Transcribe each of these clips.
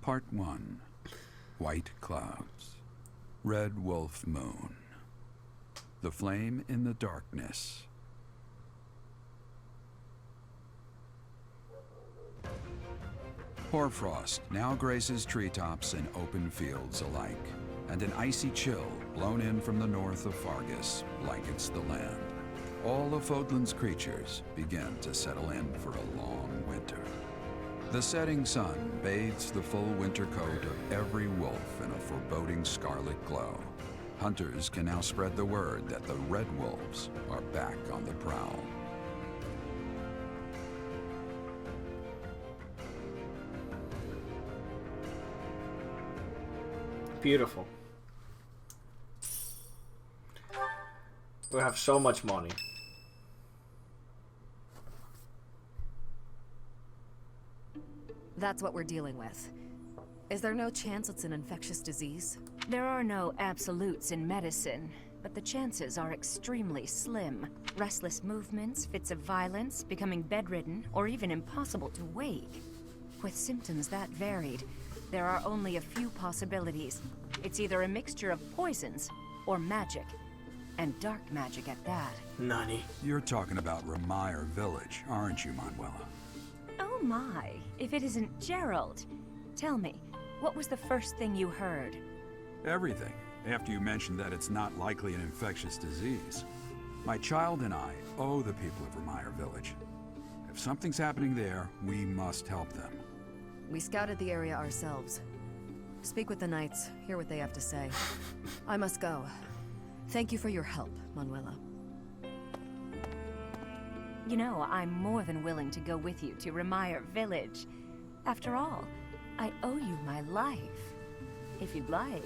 Part 1. White Clouds. Red Wolf Moon. The Flame in the Darkness. Hoarfrost now graces treetops and open fields alike, and an icy chill blown in from the north of Fargus blankets the land. All of Fodlan's creatures begin to settle in for a long winter. The setting sun bathes the full winter coat of every wolf in a foreboding scarlet glow. Hunters can now spread the word that the red wolves are back on the prowl. Beautiful. We have so much money. That's what we're dealing with. Is there no chance it's an infectious disease? There are no absolutes in medicine, but the chances are extremely slim. Restless movements, fits of violence, becoming bedridden, or even impossible to wake. With symptoms that varied, there are only a few possibilities. It's either a mixture of poisons or magic, and dark magic at that. Nani? You're talking about Remire Village, aren't you, Manuela? Oh my, if it isn't Gerald. Tell me, what was the first thing you heard? Everything, after you mentioned that it's not likely an infectious disease. My child and I owe the people of Remire Village. If something's happening there, we must help them. We scouted the area ourselves. Speak with the knights, hear what they have to say. I must go. Thank you for your help, Manuela. You know, I'm more than willing to go with you to Remire Village. After all, I owe you my life. If you'd like,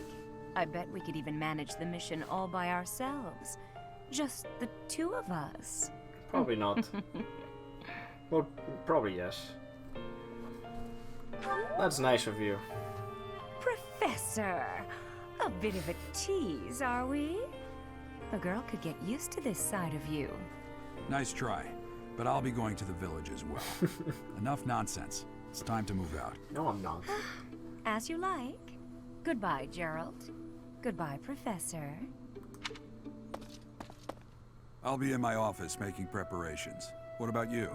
I bet we could even manage the mission all by ourselves. Just the two of us. Probably not. Well, probably yes. That's nice of you. Professor! A bit of a tease, are we? A girl could get used to this side of you. Nice try, but I'll be going to the village as well. Enough nonsense. It's time to move out. No, I'm not. As you like. Goodbye, Gerald. Goodbye, Professor. I'll be in my office making preparations. What about you?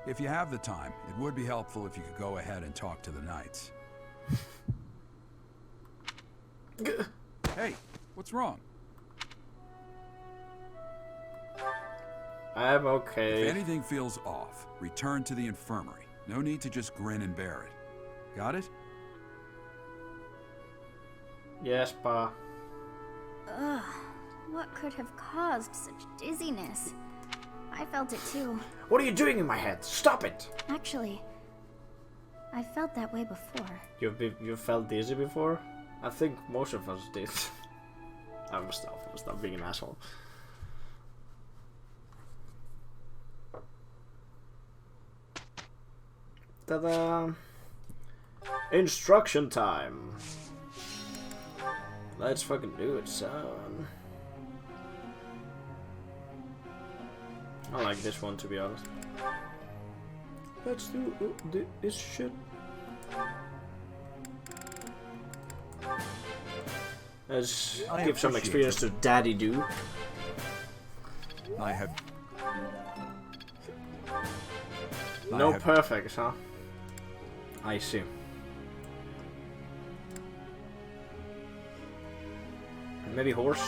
If you have the time, it would be helpful if you could go ahead and talk to the knights. Hey, what's wrong? I'm okay. If anything feels off, return to the infirmary. No need to just grin and bear it. Got it? Yes, Pa. Ugh, what could have caused such dizziness? I felt it too. What are you doing in my head? Stop it! Actually, I felt that way before. You felt dizzy before? I think most of us did. I must stop being an asshole. Ta-da! Instruction time! Let's fucking do it, son. I like this one, to be honest. Let's do this shit. Let's give some experience to Daddy Do. I have... No perfects, huh? I see. Maybe horse?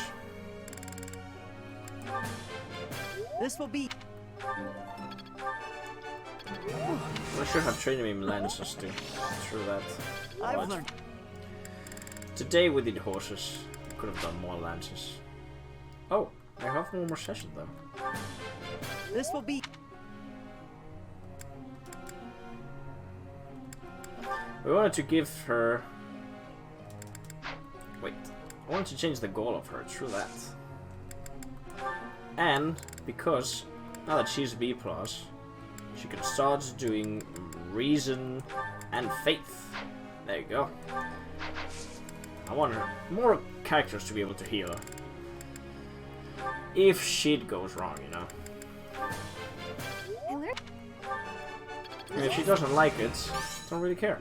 This will be... I should have trained him in lances too. Through that. I've learned. Today we did horses. Could have done more lances. Oh, I have one more session though. This will be... We wanted to give her... Wait. I wanted to change the goal of her, through that. And, because, now that she's B+, she can start doing reason and faith. There you go. I want her more characters to be able to heal her. If shit goes wrong, you know. I learned. I mean, if she doesn't like it, don't really care.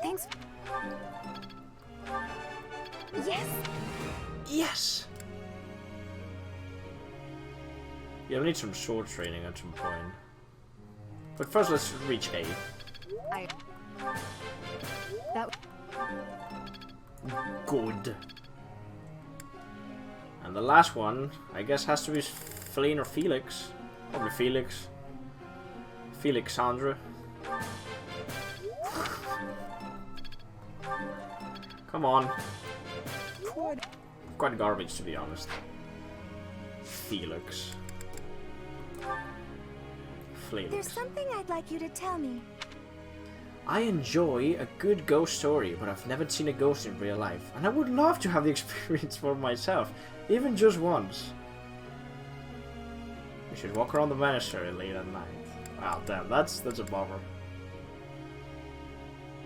Thanks. Yes. Yes! Yeah, we need some sword training at some point. But first, let's reach A. That Good. And the last one, I guess, has to be Feline or Felix. Probably Felix. Felixandra. Come on. Quite garbage, to be honest. Felix. There's Felix. something I'd like you to tell me. I enjoy a good ghost story, but I've never seen a ghost in real life, and I would love to have the experience for myself, even just once. We should walk around the monastery late at night. Wow, damn, that's a bummer.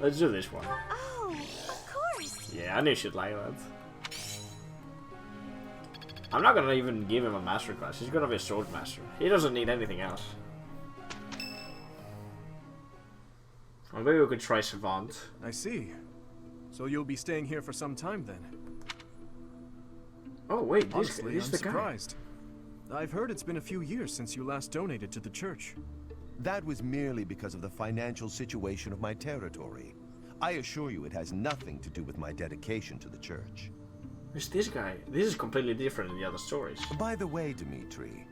Let's do this one. Oh, of course. Yeah, I knew she'd like that. I'm not gonna even give him a master class. He's gonna be a sword master. He doesn't need anything else. Or maybe we could try Savant. I see. So you'll be staying here for some time then? Oh wait, Honestly, this I'm the guy. surprised. I've heard it's been a few years since you last donated to the church. That was merely because of the financial situation of my territory. I assure you it has nothing to do with my dedication to the church. Who's this guy? This is completely different than the other stories. By the way, Dimitri,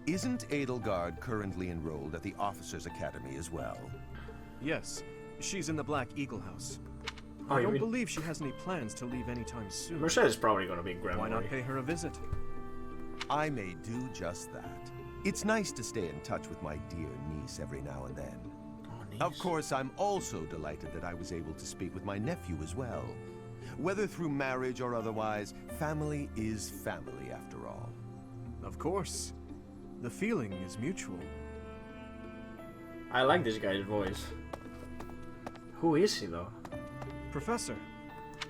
isn't Edelgard currently enrolled at the Officers' Academy as well? Yes, she's in the Black Eagle House. Oh, I you don't mean- believe she has any plans to leave anytime soon. Mercedes is probably gonna be Why not Grimoire. pay her a visit? I may do just that. It's nice to stay in touch with my dear niece every now and then. Oh, nice. Of course, I'm also delighted that I was able to speak with my nephew as well. Whether through marriage or otherwise, family is family after all. Of course. The feeling is mutual. I like this guy's voice. Who is he though? Professor,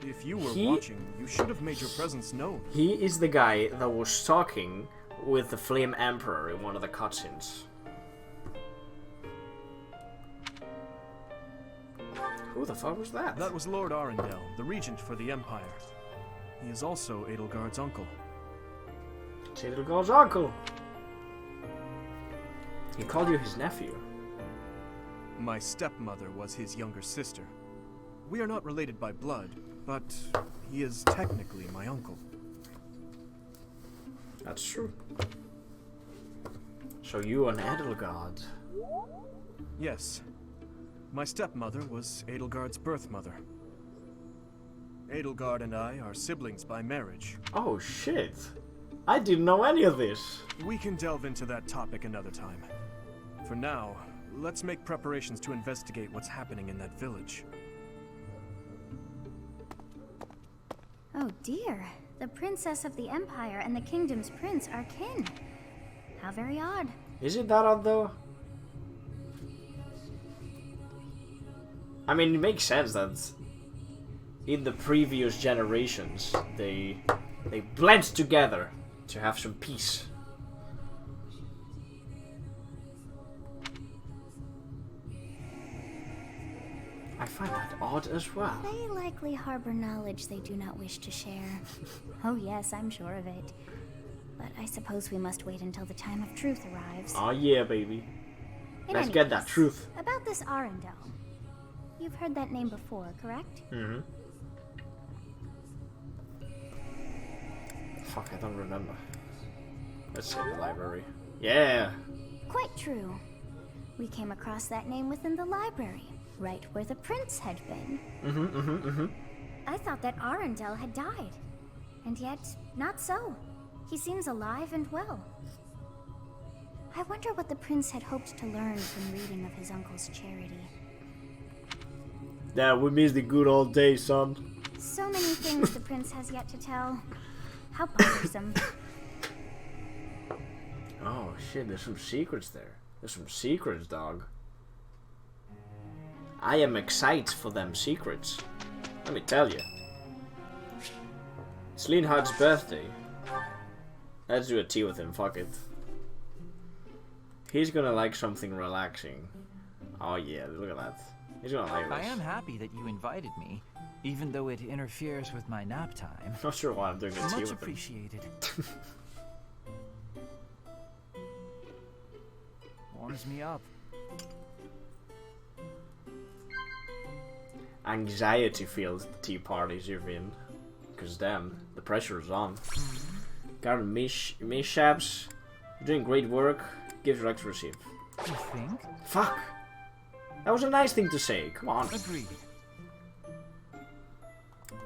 if you were He- watching, you should have made your presence known. He is the guy that was talking with the Flame Emperor in one of the cutscenes. Who the fuck was that? That was Lord Arundel, the regent for the Empire. He is also Edelgard's uncle. It's Edelgard's uncle. He called you his nephew. My stepmother was his younger sister. We are not related by blood, but he is technically my uncle. That's true. So you and Edelgard. Yes. My stepmother was Edelgard's birth mother. Edelgard and I are siblings by marriage. Oh shit. I didn't know any of this. We can delve into that topic another time. For now, let's make preparations to investigate what's happening in that village. Oh dear. The princess of the Empire and the kingdom's prince are kin. How very odd. Is it that odd though? I mean, it makes sense that in the previous generations they blend together to have some peace. I find that odd as well. They likely harbor knowledge they do not wish to share. Oh yes, I'm sure of it. But I suppose we must wait until the time of truth arrives. Oh yeah, baby. In Let's any get that case, truth. About this Arundel. You've heard that name before, correct? Mm-hmm. Fuck, I don't remember. Let's see the library. Yeah. Quite true. We came across that name within the library, right where the prince had been. I thought that Arundel had died. And yet, not so. He seems alive and well. I wonder what the prince had hoped to learn from reading of his uncle's charity. Yeah, we miss the good old days, son. So many things the prince has yet to tell. How bothersome. Oh shit, there's some secrets there. There's some secrets, dog. I am excited for them secrets. Let me tell you. It's Leonhard's birthday. Let's do a tea with him, fuck it. He's gonna like something relaxing. Oh yeah, look at that. He's gonna like this. I am happy that you invited me, even though it interferes with my nap time. Not sure why I'm doing this. Much appreciated. Warms me up. Anxiety-filled tea parties you've been. Because damn, the pressure is on. Garden mishaps. You're doing great work. Give your extra receipt. You think? Fuck! That was a nice thing to say. Come on. Agreed.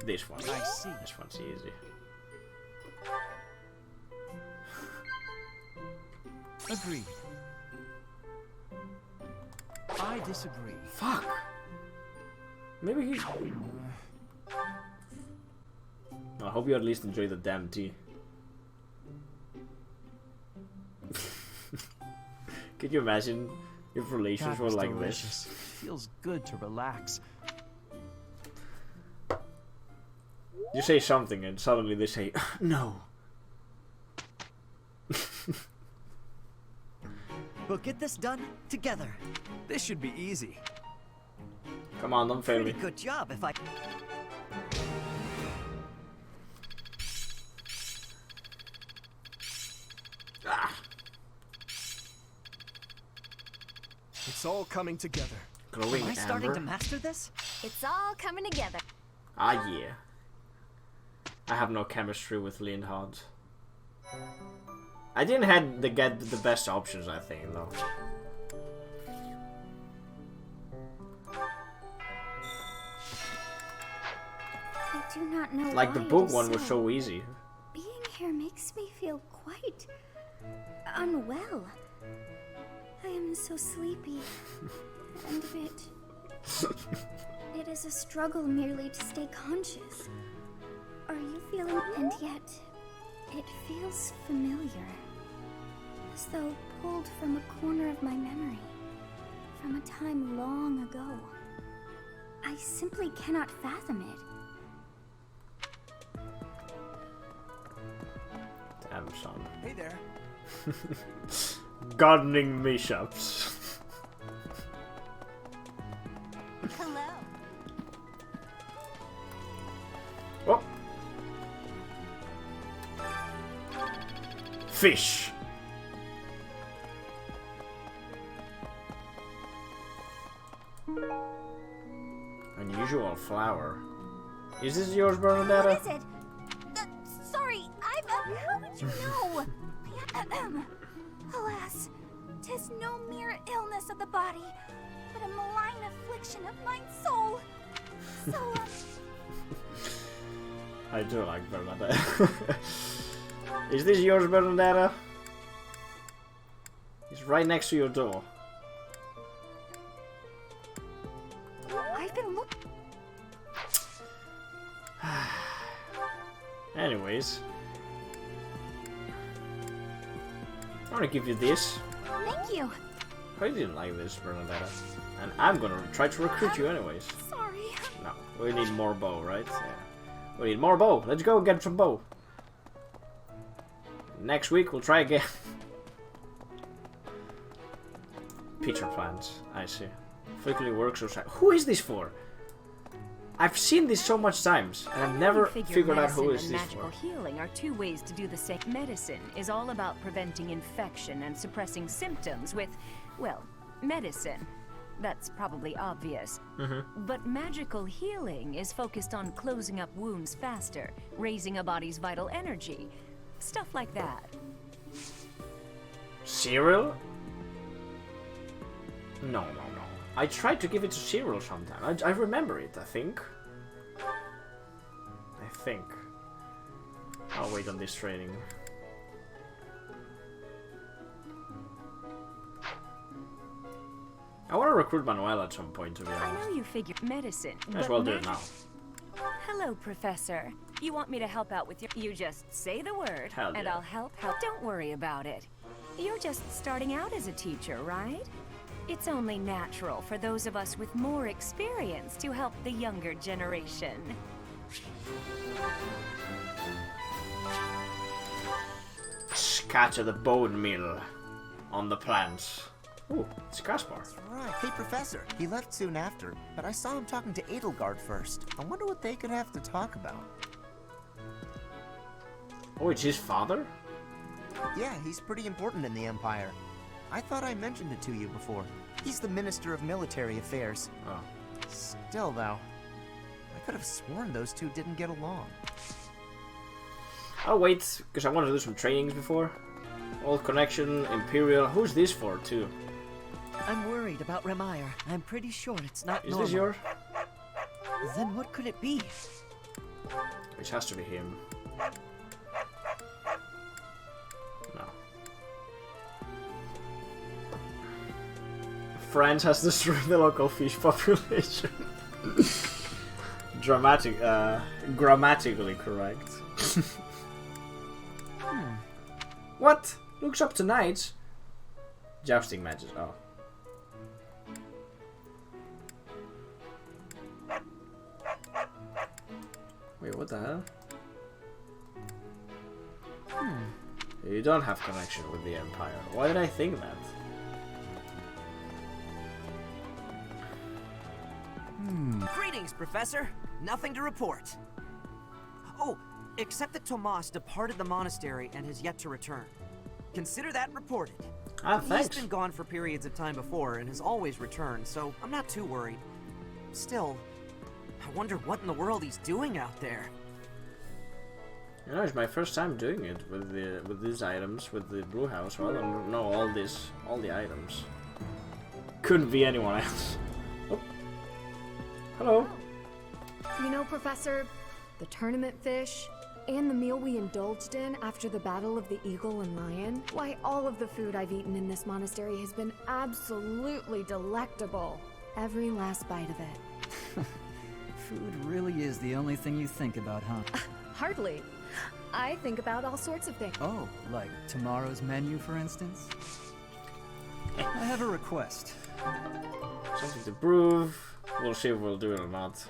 This one. I see. This one's easy. Agreed. I disagree. Fuck! Maybe he... I hope you at least enjoy the damn tea. Could you imagine if relations That were was like delicious. this? Feels good to relax. You say something and suddenly they say, no. We'll get this done together. This should be easy. Come on, don't fail me. Pretty good job if I... It's all coming together. Glowing Am I starting amber? to master this? It's all coming together. Ah, yeah. I have no chemistry with Lindhard. I didn't have get the best options, I think, though. I do not know Like the why it book is one was so easy. Being here makes me feel quite unwell. I am so sleepy and a bit. It is a struggle merely to stay conscious. Are you feeling? And yet, it feels familiar, as though pulled from a corner of my memory, from a time long ago. I simply cannot fathom it. Damn, son. Hey there. Gardening mishaps. Hello. Oh. Fish. Unusual flower. Is this yours, Bernadetta? What is it? Sorry, how would you know? Alas, 'tis no mere illness of the body, but a malign affliction of mine soul. So, I do like Bernadetta. Is this yours, Bernadetta? It's right next to your door. I've been looking. Anyways. I want to give you this. Thank you. I didn't like this, Bernadetta. And I'm gonna try to recruit you anyways. Sorry. No, we need more bow, right? Yeah. We need more bow. Let's go get some bow. Next week we'll try again. Pitcher plants. I see. Frequently works or who is this for? I've seen this so much times, and I've never figured out who is this magical for. healing are two ways to do the same. Medicine is all about preventing infection and suppressing symptoms with, well, medicine. That's probably obvious. But magical healing is focused on closing up wounds faster, raising a body's vital energy. Stuff like that. Cyril? No. I tried to give it to Cyril sometime. I remember it, I think. I'll wait on this training. I want to recruit Manuel at some point, to be I honest. know you figure medicine. Might as but well do it now. Hello, Professor. You want me to help out with your... You just say the word, Hell and yeah. I'll help. Don't worry about it. You're just starting out as a teacher, right? It's only natural for those of us with more experience to help the younger generation. Scatter the bone meal. on the plans. Ooh, it's a Caspar. That's right. Hey, Professor. He left soon after, but I saw him talking to Edelgard first. I wonder what they could have to talk about. Oh, it's his father? Yeah, he's pretty important in the Empire. I thought I mentioned it to you before. He's the Minister of Military Affairs. Oh. Still, though, I could have sworn those two didn't get along. I'll wait, because I wanted to do some trainings before. Old Connection, Imperial. Who's this for, too? I'm worried about Remire. I'm pretty sure it's not Is normal. this yours? Then what could it be? Which has to be him. No. France has destroyed the local fish population. Grammatically correct. What? Looks up tonight. Jousting matches. Oh. Wait, what the hell? You don't have connection with the Empire. Why did I think that? Greetings, Professor. Nothing to report. Oh, except that Tomas departed the monastery and has yet to return. Consider that reported. Ah, thanks. He's been gone for periods of time before and has always returned, so I'm not too worried. Still, I wonder what in the world he's doing out there. You know, it's my first time doing it with these items, with the brew house, so I don't know all the items. Couldn't be anyone else. Oh. Hello. You know, Professor, the tournament fish, and the meal we indulged in after the Battle of the Eagle and Lion, why, all of the food I've eaten in this monastery has been absolutely delectable. Every last bite of it. Food really is the only thing you think about, huh? Hardly. I think about all sorts of things. Oh, like tomorrow's menu, for instance? I have a request. Something to prove. We'll see if we'll do it or not.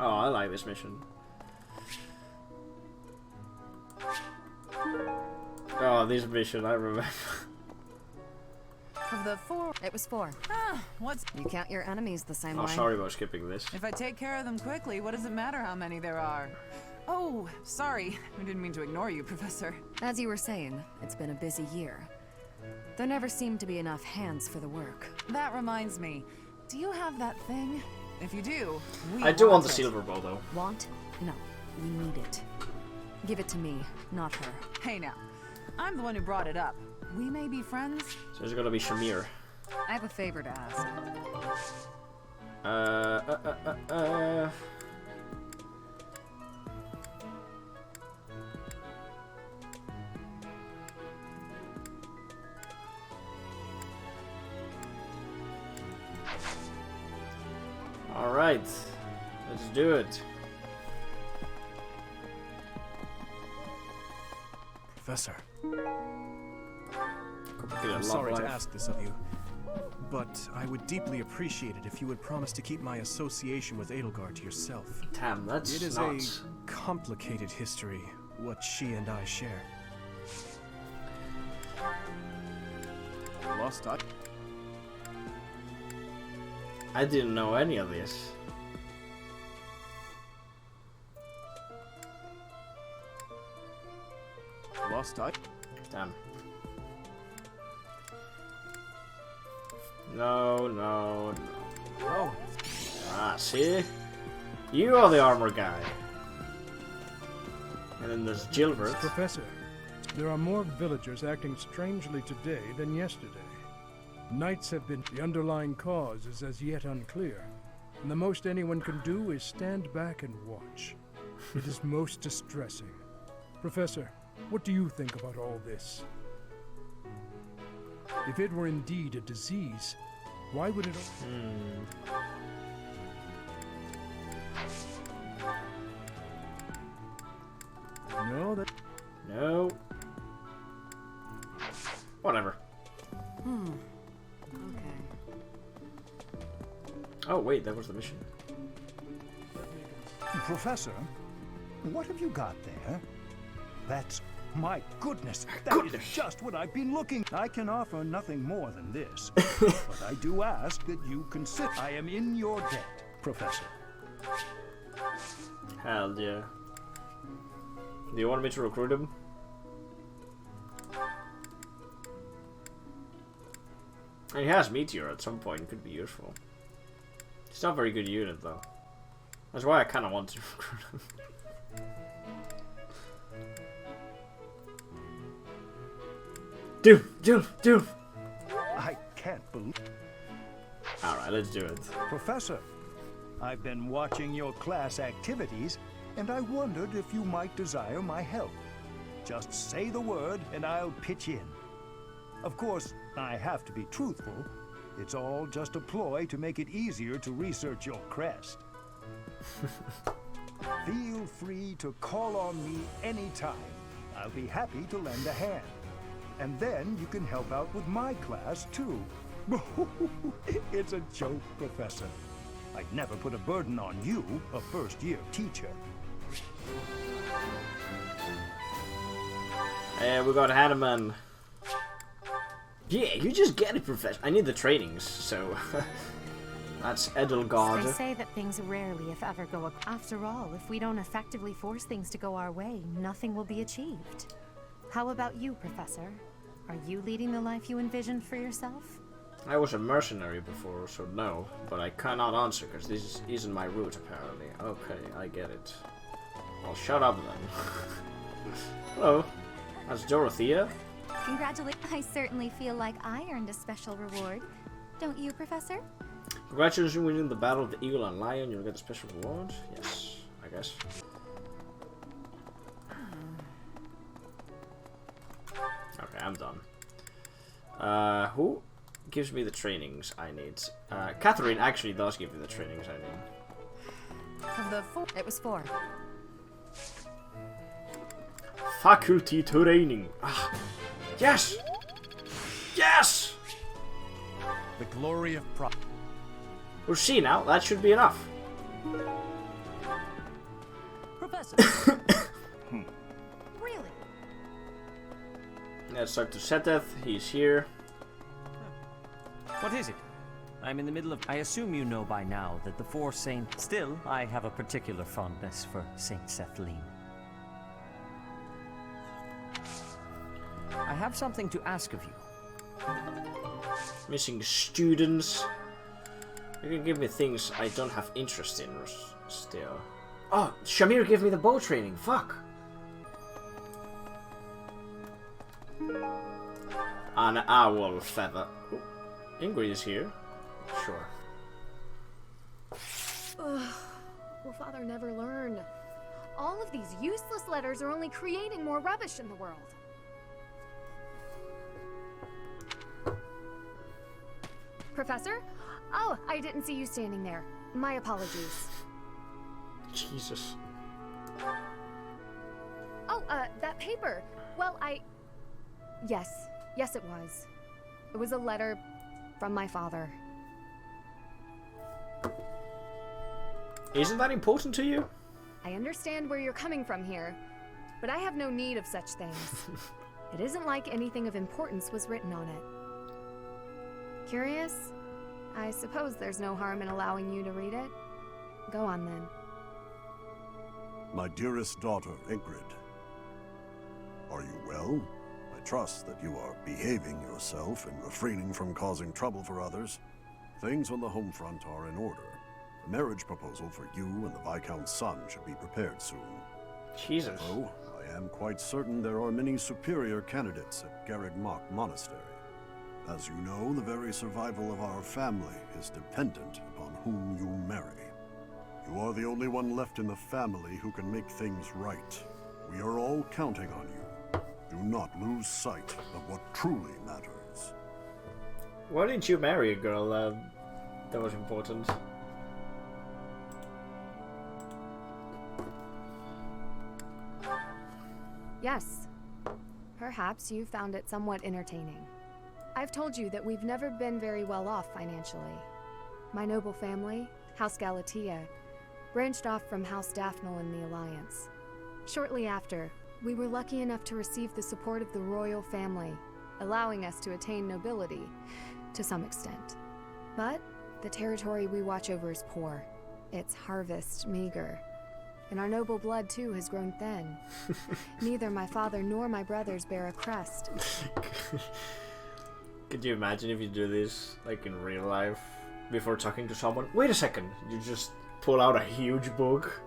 Oh, I like this mission. Oh, this mission, I remember. Of the 4, it was 4. What's... You count your enemies the same Oh, way. sorry about skipping this. If I take care of them quickly, what does it matter how many there are? Oh, sorry. I didn't mean to ignore you, Professor. As you were saying, it's been a busy year. There never seemed to be enough hands for the work. That reminds me. Do you have that thing? If you do, I do want the silver bow, though. Want? No. We need it. Give it to me, not her. Hey now. I'm the one who brought it up. We may be friends. So it's gonna be Shamir. I have a favor to ask. Alright. Let's do it. Professor, Complicated I'm love sorry to life. ask this of you, but I would deeply appreciate it if you would promise to keep my association with Edelgard to yourself. Damn, that's It is not... a complicated history, what she and I share. Lost I didn't know any of this. Lost Damn. No, no, no. Oh. Ah, see? You are the armor guy. And then there's Gilbert. Professor, there are more villagers acting strangely today than yesterday. Knights have been... The underlying cause is as yet unclear, and the most anyone can do is stand back and watch. It is most distressing. Professor, what do you think about all this? If it were indeed a disease, why would it... No, that... No. Whatever. Okay. Oh, wait, that was the mission. Professor, what have you got there? That's My goodness, that is just what I've been looking. I can offer nothing more than this, but I do ask that you consider. I am in your debt, Professor. Hell yeah. Do you want me to recruit him? And he has Meteor at some point, could be useful. He's not a very good unit though. That's why I kinda want to recruit him. Do! I can't believe. Alright, let's do it. Professor, I've been watching your class activities, and I wondered if you might desire my help. Just say the word, and I'll pitch in. Of course, I have to be truthful. It's all just a ploy to make it easier to research your crest. Feel free to call on me anytime. I'll be happy to lend a hand. And then you can help out with my class, too. It's a joke, Professor. I'd never put a burden on you, a first-year teacher. And we got Hanneman. Yeah, you just get it, Professor. I need the trainings, so... That's Edelgard. They say that things rarely, if ever, go... After all, if we don't effectively force things to go our way, nothing will be achieved. How about you, Professor? Are you leading the life you envisioned for yourself? I was a mercenary before, so no. But I cannot answer, because this isn't my route, apparently. Okay, I get it. Well, shut up, then. Hello. That's Dorothea. Congratulations. I certainly feel like I earned a special reward. Don't you, Professor? Congratulations on winning the Battle of the Eagle and Lion. You'll get a special reward. Yes, I guess. Okay, I'm done. Who gives me the trainings I need? Catherine actually does give me the trainings I need. Of the 4, it was 4. Faculty training. Ah, yes! Yes! The glory of pro. We'll see now. That should be enough. Professor. Really? Let's talk to Seteth. He's here. What is it? I'm in the middle of... I assume you know by now that the four saints... Still, I have a particular fondness for Saint Sethlene. I have something to ask of you. Missing students. You can give me things I don't have interest in still. Oh, Shamir gave me the bow training. Fuck. An owl feather. Ooh. Ingrid is here. Sure. Ugh. Will Father never learn? All of these useless letters are only creating more rubbish in the world. Professor? Oh, I didn't see you standing there. My apologies. Jesus. Oh, that paper. Well, Yes. Yes, it was. It was a letter from my father. Isn't that important to you? I understand where you're coming from here, but I have no need of such things. It isn't like anything of importance was written on it. Curious? I suppose there's no harm in allowing you to read it. Go on, then. My dearest daughter, Ingrid. Are you well? I trust that you are behaving yourself and refraining from causing trouble for others. Things on the home front are in order. A marriage proposal for you and the Viscount's son should be prepared soon. Jesus. Though I am quite certain there are many superior candidates at Garreg-Mach Monastery. As you know, the very survival of our family is dependent upon whom you marry. You are the only one left in the family who can make things right. We are all counting on you. Do not lose sight of what truly matters. Why didn't you marry a girl that was important? Yes. Perhaps you found it somewhat entertaining. I've told you that we've never been very well off financially. My noble family, House Galatea, branched off from House Daphne in the Alliance. Shortly after, we were lucky enough to receive the support of the royal family, allowing us to attain nobility, to some extent. But the territory we watch over is poor, its harvest meager, and our noble blood too has grown thin. Neither my father nor my brothers bear a crest. Could you imagine if you do this, like in real life, before talking to someone? Wait a second, you just pull out a huge book.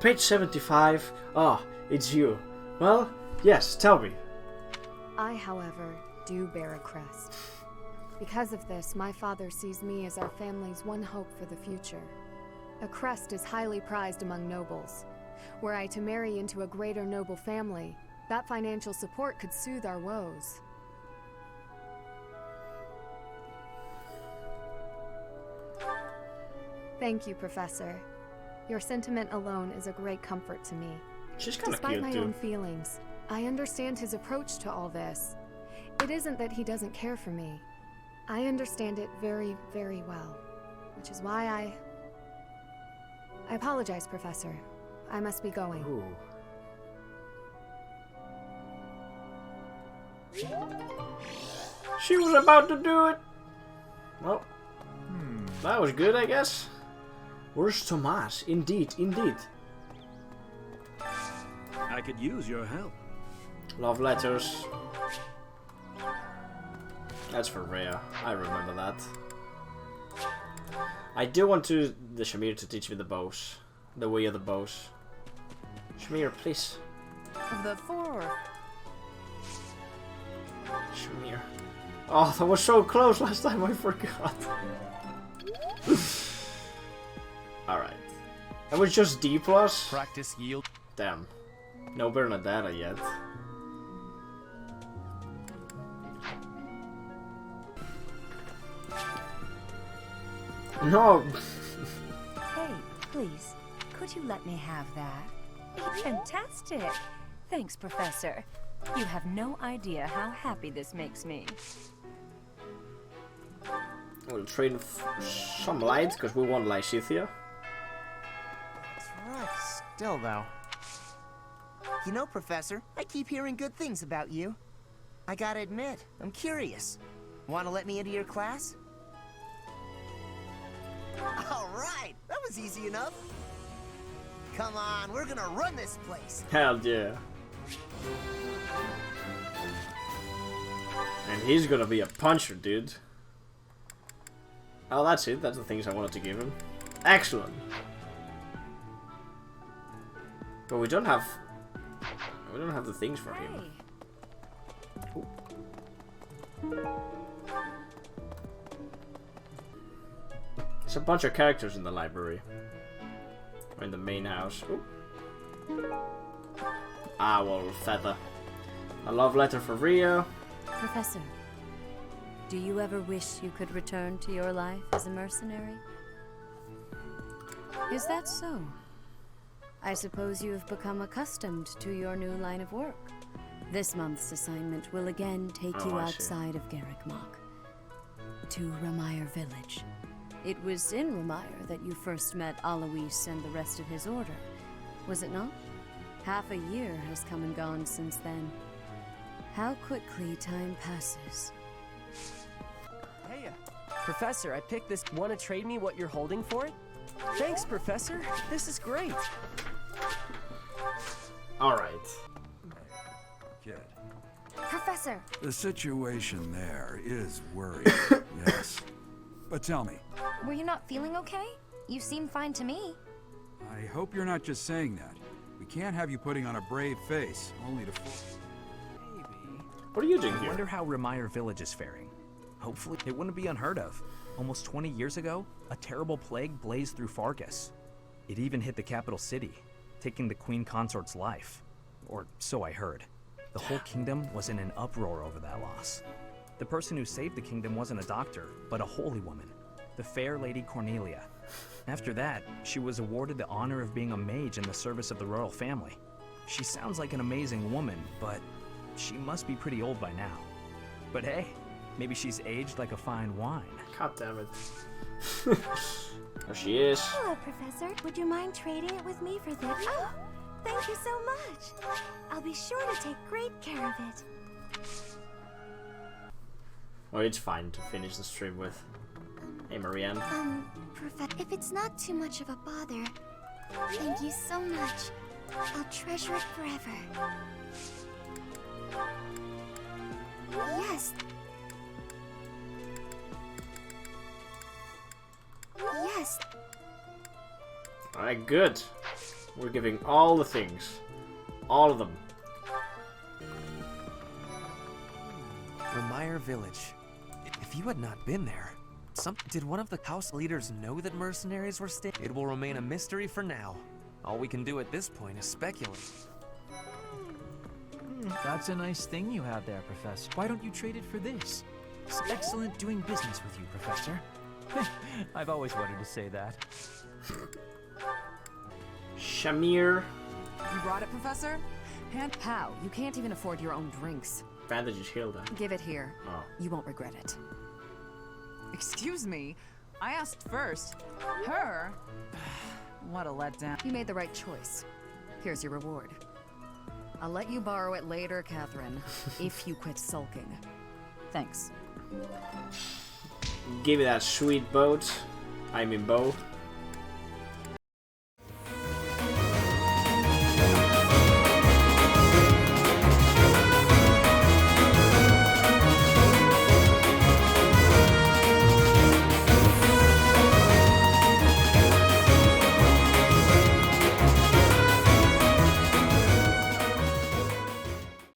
Page 75. Ah, it's you. Well, yes, tell me. I, however, do bear a crest. Because of this, my father sees me as our family's one hope for the future. A crest is highly prized among nobles. Were I to marry into a greater noble family, that financial support could soothe our woes. Thank you, Professor. Your sentiment alone is a great comfort to me. She's kind of cute, Despite my too. own feelings, I understand his approach to all this. It isn't that he doesn't care for me. I understand it very, very well, which is why I apologize, Professor. I must be going. Ooh. She was about to do it. Well, that was good, I guess. Where's Tomas? Indeed, indeed. I could use your help. Love letters. That's for Rhea. I remember that. I do want the Shamir to teach me the bows. The way of the bows. Shamir, please. Of the four. Shamir. Oh, that was so close last time, I forgot. Alright. That was just D+. Practice yield. Damn. No Bernadetta yet. No! Hey, please, could you let me have that? It's fantastic! Thanks, Professor. You have no idea how happy this makes me. We'll trade some lights, because we want Lysithia. That's right. Still, though. You know, Professor, I keep hearing good things about you. I gotta admit, I'm curious. Want to let me into your class? All right, that was easy enough. Come on, we're gonna run this place. Hell yeah. And he's gonna be a puncher, dude. Oh, that's it. That's the things I wanted to give him. Excellent. But we don't have the things for him. Ooh. There's a bunch of characters in the library. Or in the main house. Ooh. Owl feather. A love letter for Rio. Professor, do you ever wish you could return to your life as a mercenary? Is that so? I suppose you have become accustomed to your new line of work. This month's assignment will again take you outside of Garrick Mach, to Remire Village. It was in Remire that you first met Alois and the rest of his order, was it not? Half a year has come and gone since then. How quickly time passes. Hey, Professor, I picked this. Want to trade me what you're holding for it? Thanks, Professor. This is great. Alright. Good. Professor! The situation there is worrying, yes. But tell me, Were you not feeling okay? You seem fine to me. I hope you're not just saying that. We can't have you putting on a brave face, only to fall. What are you doing I here? wonder how Remire Village is faring. Hopefully, it wouldn't be unheard of. Almost 20 years ago, a terrible plague blazed through Fargus. It even hit the capital city, taking the Queen Consort's life. Or so I heard. The whole kingdom was in an uproar over that loss. The person who saved the kingdom wasn't a doctor, but a holy woman, the fair Lady Cornelia. After that, she was awarded the honor of being a mage in the service of the royal family. She sounds like an amazing woman, but she must be pretty old by now. But hey, maybe she's aged like a fine wine. God damn it. There she is. Hello, Professor. Would you mind trading it with me for this? Oh, Thank you so much. I'll be sure to take great care of it. Well, it's fine to finish the stream with. Hey, Marianne. If it's not too much of a bother, thank you so much. I'll treasure it forever. Yes. Yes. Alright, good. We're giving all the things. All of them. Remire Village. If you had not been there, did one of the house leaders know that mercenaries were staying? It will remain a mystery for now. All we can do at this point is speculate. That's a nice thing you have there, Professor. Why don't you trade it for this? It's excellent doing business with you, Professor. I've always wanted to say that. Shamir. You brought it, Professor? How? You can't even afford your own drinks. Bandage Hilda. Give it here. Oh. You won't regret it. Excuse me. I asked first. Her? What a letdown. You made the right choice. Here's your reward. I'll let you borrow it later, Catherine, if you quit sulking. Thanks. Give me that sweet boat. I mean bow.